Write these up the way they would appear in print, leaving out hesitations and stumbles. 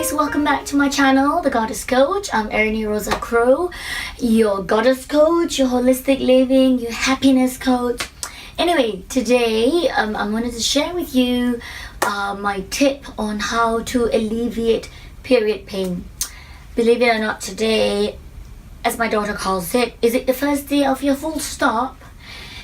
guys, welcome back to my channel, The Goddess Coach. I'm Ernie Rosa Crow, your Goddess Coach, your holistic living, your happiness coach. Anyway, today I wanted to share with you my tip on how to alleviate period pain. Believe it or not, today, as my daughter calls it, is it the first day of your full stop?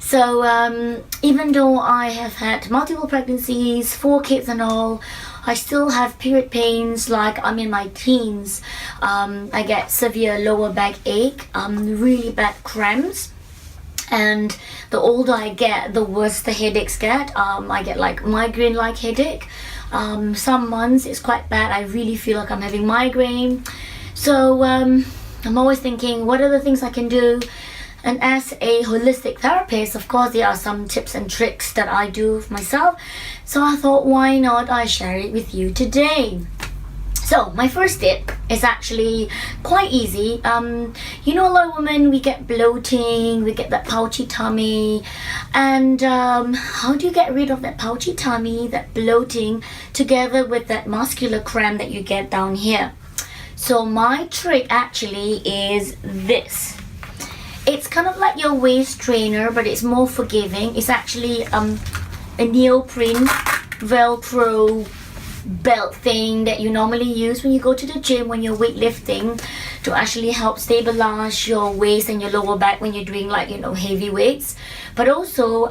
So even though I have had multiple pregnancies, 4 kids and all, I still have period pains like I'm in my teens. I get severe lower back ache, really bad cramps, and the older I get, the worse the headaches get. I get like migraine-like headache. Some months it's quite bad. I really feel like I'm having migraine. So I'm always thinking, what are the things I can do? And as a holistic therapist, of course, there are some tips and tricks that I do myself. So I thought, why not I share it with you today? So my first tip is actually quite easy. You know, a lot of women, we get bloating, we get that pouchy tummy. And how do you get rid of that pouchy tummy, that bloating, together with that muscular cramp that you get down here? So my trick actually is this. It's kind of like your waist trainer, but it's more forgiving. It's actually a neoprene Velcro belt thing that you normally use when you go to the gym, when you're weightlifting, to actually help stabilize your waist and your lower back when you're doing, like, you know, heavy weights. But also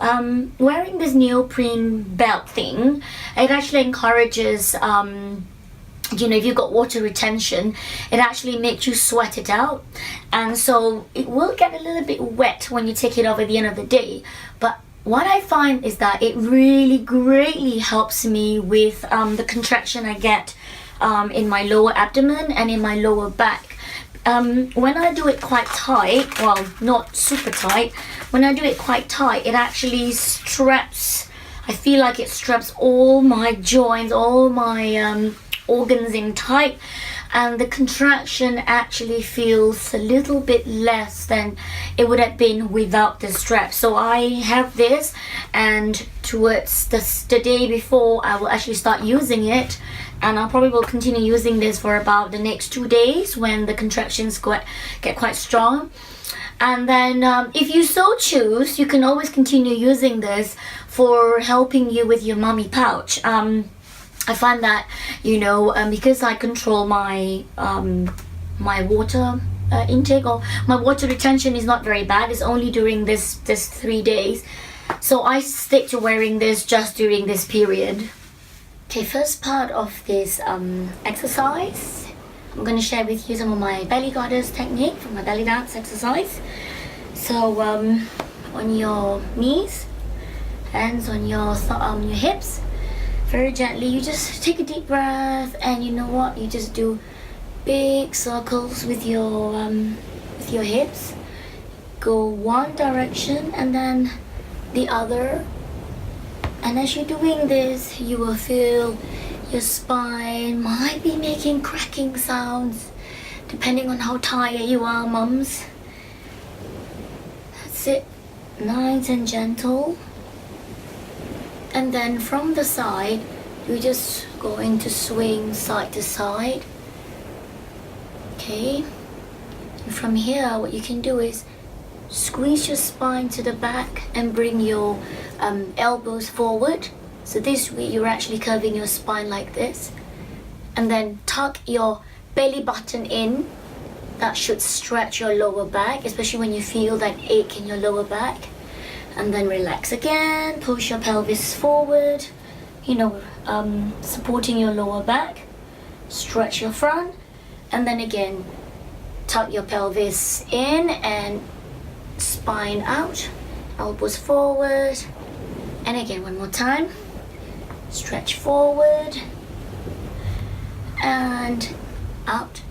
wearing this neoprene belt thing, it actually encourages you know, if you've got water retention, it actually makes you sweat it out, and so it will get a little bit wet when you take it off at the end of the day. But what I find is that it really greatly helps me with the contraction I get in my lower abdomen and in my lower back. When I do it quite tight, well, not super tight, when I do it quite tight, it actually straps, I feel like it straps all my joints, all my organs in tight, and the contraction actually feels a little bit less than it would have been without the strap. So I have this, and towards the day before, I will actually start using it, and I probably will continue using this for about the next 2 days when the contractions get quite strong. And then if you so choose, you can always continue using this for helping you with your mommy pouch. I find that, you know, because I control my my water intake, or my water retention is not very bad. It's only during this 3 days, so I stick to wearing this just during this period. Okay, first part of this exercise, I'm going to share with you some of my belly goddess technique from my belly dance exercise. So on your knees, hands on your hips. Very gently, you just take a deep breath, and you know what? You just do big circles with your hips. Go one direction and then the other. And as you're doing this, you will feel your spine might be making cracking sounds, depending on how tired you are, mums. That's it. Nice and gentle. And then from the side, you're just going to swing side to side. Okay. And from here, what you can do is squeeze your spine to the back and bring your elbows forward. So this way, you're actually curving your spine like this. And then tuck your belly button in. That should stretch your lower back, especially when you feel that ache in your lower back. And then relax again, push your pelvis forward, you know, supporting your lower back, stretch your front, and then again, tuck your pelvis in and spine out, elbows forward, and again, one more time, stretch forward, and out.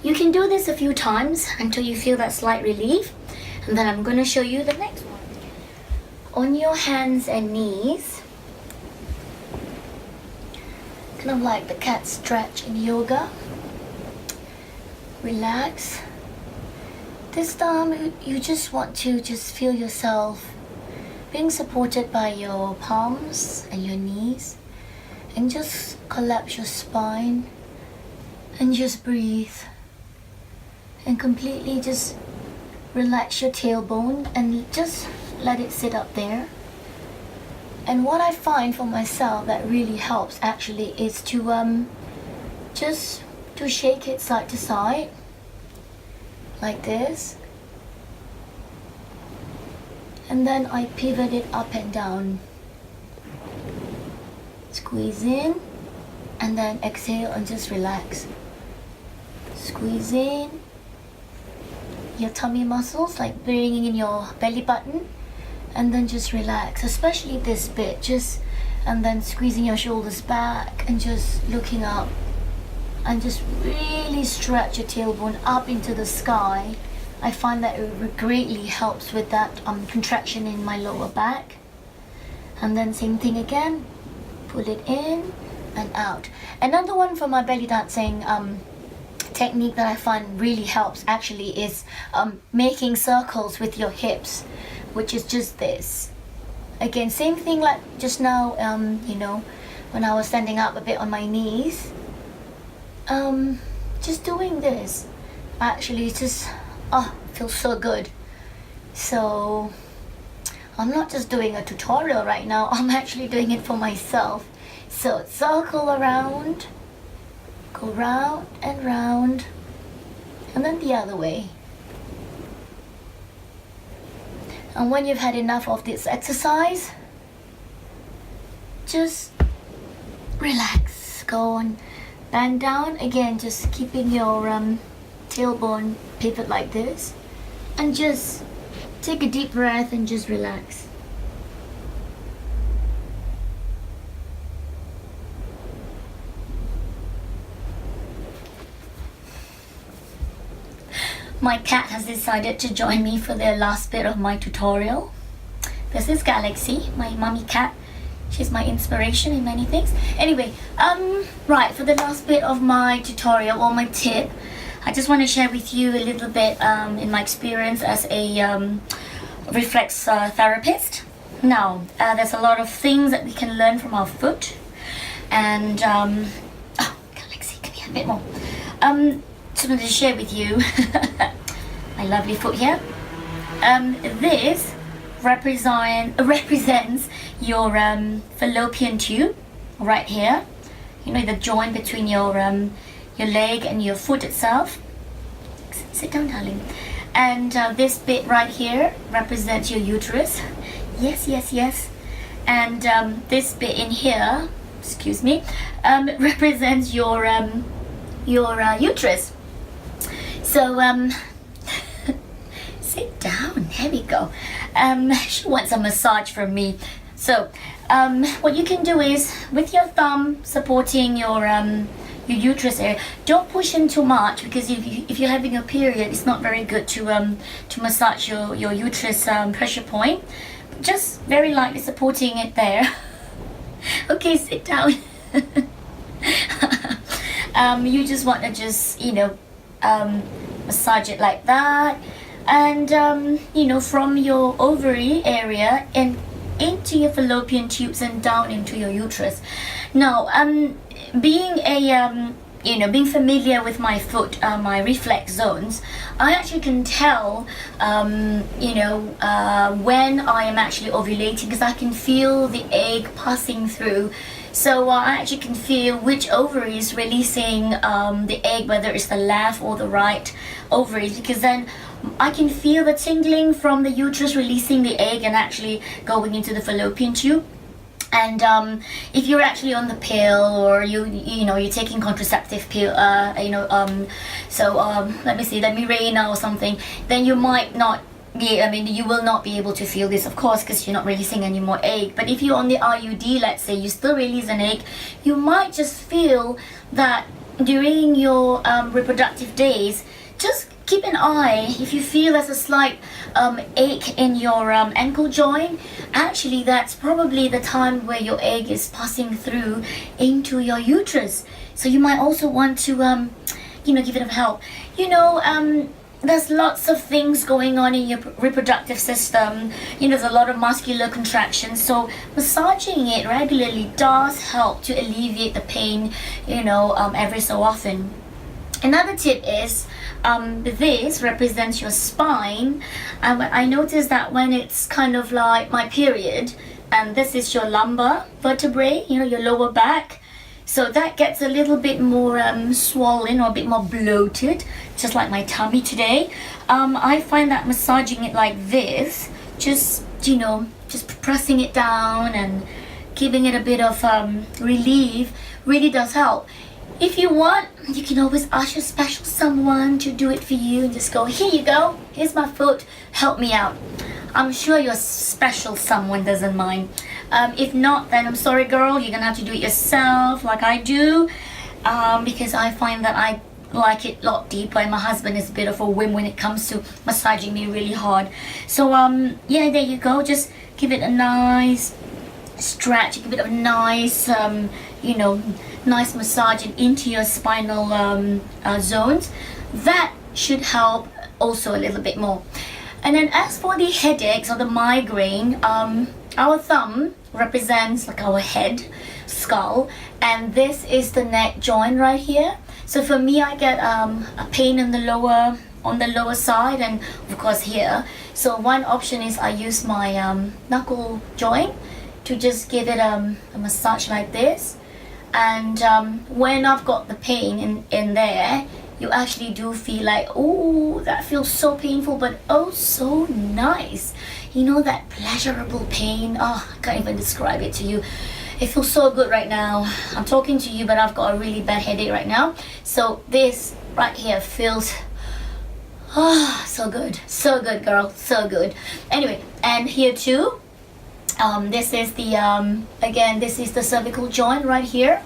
You can do this a few times until you feel that slight relief. And then I'm going to show you the next one. On your hands and knees, kind of like the cat stretch in yoga. Relax. This time you just want to just feel yourself being supported by your palms and your knees. and just collapse your spine and just breathe and completely just relax your tailbone and just let it sit up there. And what I find for myself that really helps actually is to just to shake it side to side like this, and then I pivot it up and down. Squeeze in and then exhale and just relax. Squeeze in your tummy muscles, like bringing in your belly button, and then just relax, especially this bit, just, and then squeezing your shoulders back and just looking up and just really stretch your tailbone up into the sky. I find that it greatly helps with that contraction in my lower back. And then same thing again, pull it in and out. Another one for my belly dancing technique that I find really helps actually is making circles with your hips, which is just this. Again, same thing like just now, you know, when I was standing up a bit on my knees. Just doing this actually just feels so good. So I'm not just doing a tutorial right now, I'm actually doing it for myself. So circle around, go round and round, and then the other way. And when you've had enough of this exercise, just relax, go on, bend down again, just keeping your tailbone pivot like this, and just take a deep breath and just relax. My cat has decided to join me for the last bit of my tutorial. This is Galaxy, my mummy cat. She's my inspiration in many things. Anyway, right, for the last bit of my tutorial or my tip, I just want to share with you a little bit in my experience as a reflex therapist. Now, there's a lot of things that we can learn from our foot. And, Galaxy, come here a bit more. Just wanted to share with you my lovely foot here. This represents your fallopian tube right here. You know, the joint between your leg and your foot itself. Sit down, darling. And this bit right here represents your uterus. Yes, yes, yes. And this bit in here, excuse me, represents your uterus. So sit down. There we go. She wants a massage from me. So what you can do is with your thumb supporting your uterus area. Don't push in too much, because if you're having a period, it's not very good to massage your uterus pressure point. Just very lightly supporting it there. Okay, sit down. You just want to just, you know, massage it like that, and you know, from your ovary area and into your fallopian tubes and down into your uterus. Now, being a being familiar with my foot, my reflex zones, I actually can tell when I am actually ovulating, because I can feel the egg passing through. So I actually can feel which ovary is releasing the egg, whether it's the left or the right ovaries, because then I can feel the tingling from the uterus releasing the egg and actually going into the fallopian tube. And if you're actually on the pill, or you're taking contraceptive pill, let me see, the Mirena or something, then you might not be, you will not be able to feel this, of course, because you're not releasing any more egg. But if you're on the IUD, let's say, you still release an egg, you might just feel that during your reproductive days. Just keep an eye if you feel there's a slight ache in your ankle joint. Actually, that's probably the time where your egg is passing through into your uterus. So you might also want to give it a help. there's lots of things going on in your reproductive system. There's a lot of muscular contractions, so massaging it regularly does help to alleviate the pain, every so often. Another tip is, this represents your spine. I noticed that when it's kind of like my period, and this is your lumbar vertebrae, your lower back, so that gets a little bit more swollen or a bit more bloated, just like my tummy today. I find that massaging it like this, just pressing it down and giving it a bit of relief, really does help. If you want, you can always ask your special someone to do it for you and just go, here you go, here's my foot, help me out. I'm sure your special someone doesn't mind. If not, then I'm sorry girl, you're gonna have to do it yourself like I do, because I find that I like it a lot deeper, and my husband is a bit of a whim when it comes to massaging me really hard. So yeah, there you go, just give it a nice stretch, give it a nice nice massage into your spinal zones. That should help also a little bit more. And then as for the headaches or the migraine, our thumb represents like our head, skull, and this is the neck joint right here. So for me, I get a pain on the lower side, and of course here. So one option is I use my knuckle joint to just give it a massage like this. And when I've got the pain in there, you actually do feel like, oh, that feels so painful, but oh, so nice. That pleasurable pain. Oh, I can't even describe it to you. It feels so good right now. I'm talking to you, but I've got a really bad headache right now. So this right here feels, so good. So good, girl. So good. Anyway, and here too, this is the, again, this is the cervical joint right here.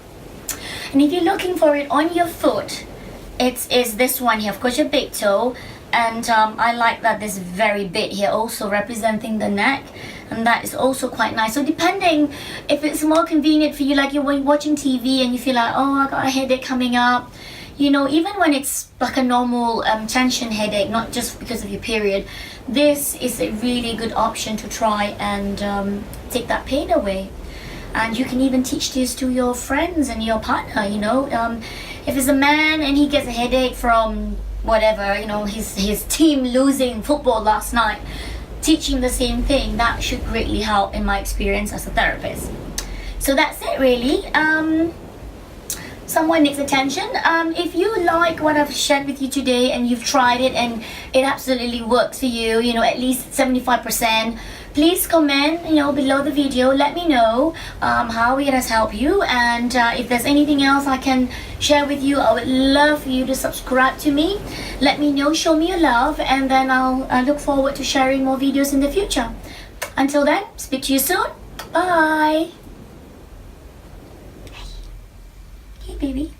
And if you're looking for it on your foot, it is this one here, of course, your big toe. And I like that this very bit here also representing the neck, and that is also quite nice. So depending if it's more convenient for you, like you're watching TV and you feel like, oh, I got a headache coming up, even when it's like a normal tension headache, not just because of your period, this is a really good option to try and take that pain away. And you can even teach this to your friends and your partner. If it's a man and he gets a headache from whatever, his team losing football last night, teaching the same thing, that should greatly help in my experience as a therapist. So that's it really. Someone needs attention. If you like what I've shared with you today and you've tried it and it absolutely works for you, at least 75%, please comment below the video. Let me know how it has helped you, and if there's anything else I can share with you, I would love for you to subscribe to me. Let me know, show me your love, and then I'll look forward to sharing more videos in the future. Until then, speak to you soon. Bye. Hey baby.